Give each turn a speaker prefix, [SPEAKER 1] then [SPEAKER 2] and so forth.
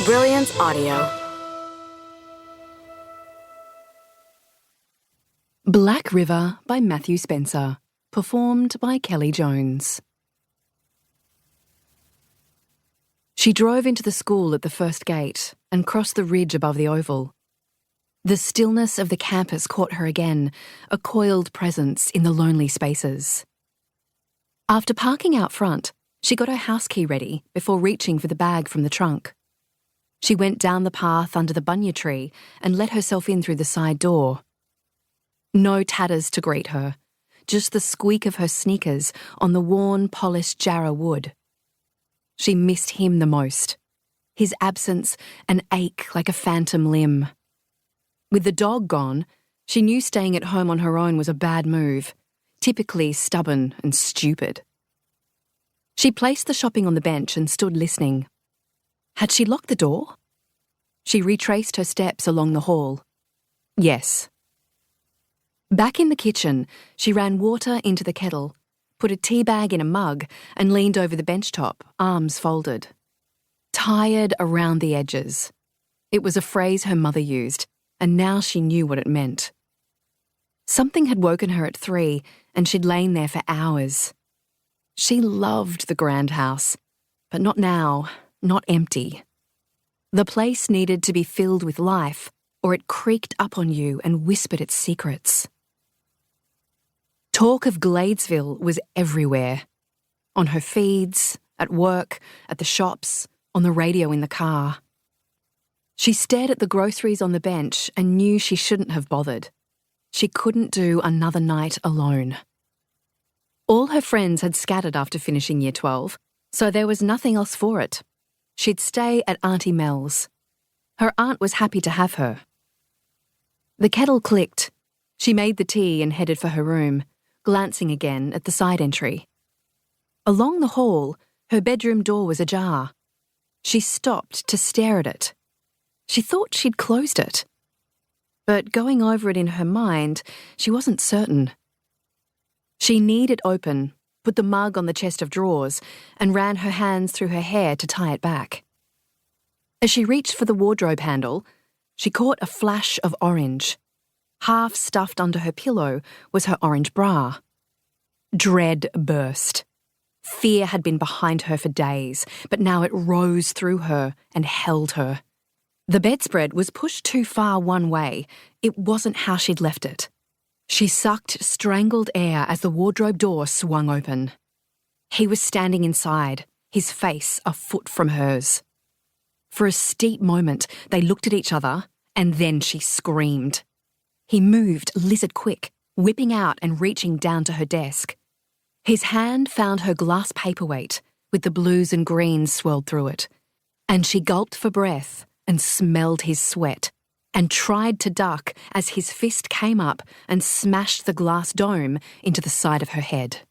[SPEAKER 1] Brilliance Audio.
[SPEAKER 2] Black River by Matthew Spencer, performed by Kelly Jones. She drove into the school at the first gate and crossed the ridge above the oval. The stillness of the campus caught her again, a coiled presence in the lonely spaces. After parking out front, she got her house key ready before reaching for the bag from the trunk. She went down the path under the bunya tree and let herself in through the side door. No tatters to greet her, just the squeak of her sneakers on the worn, polished Jarrah wood. She missed him the most. His absence an ache like a phantom limb. With the dog gone, she knew staying at home on her own was a bad move, typically stubborn and stupid. She placed the shopping on the bench and stood listening. Had she locked the door? She retraced her steps along the hall. Yes. Back in the kitchen, she ran water into the kettle, put a tea bag in a mug, and leaned over the bench top, arms folded. Tired around the edges. It was a phrase her mother used, and now she knew what it meant. Something had woken her at 3, and she'd lain there for hours. She loved the grand house, but not now, not empty. The place needed to be filled with life, or it creaked up on you and whispered its secrets. Talk of Gladesville was everywhere. On her feeds, at work, at the shops, on the radio in the car. She stared at the groceries on the bench and knew she shouldn't have bothered. She couldn't do another night alone. All her friends had scattered after finishing Year 12, so there was nothing else for it. She'd stay at Auntie Mel's. Her aunt was happy to have her. The kettle clicked. She made the tea and headed for her room, glancing again at the side entry. Along the hall, her bedroom door was ajar. She stopped to stare at it. She thought she'd closed it. But going over it in her mind, she wasn't certain. She kneed it open, put the mug on the chest of drawers, and ran her hands through her hair to tie it back. As she reached for the wardrobe handle, she caught a flash of orange. Half stuffed under her pillow was her orange bra. Dread burst. Fear had been behind her for days, but now it rose through her and held her. The bedspread was pushed too far one way. It wasn't how she'd left it. She sucked strangled air as the wardrobe door swung open. He was standing inside, his face a foot from hers. For a steep moment, they looked at each other, and then she screamed. He moved lizard-quick, whipping out and reaching down to her desk. His hand found her glass paperweight, with the blues and greens swirled through it, and she gulped for breath and smelled his sweat, and tried to duck as his fist came up and smashed the glass dome into the side of her head.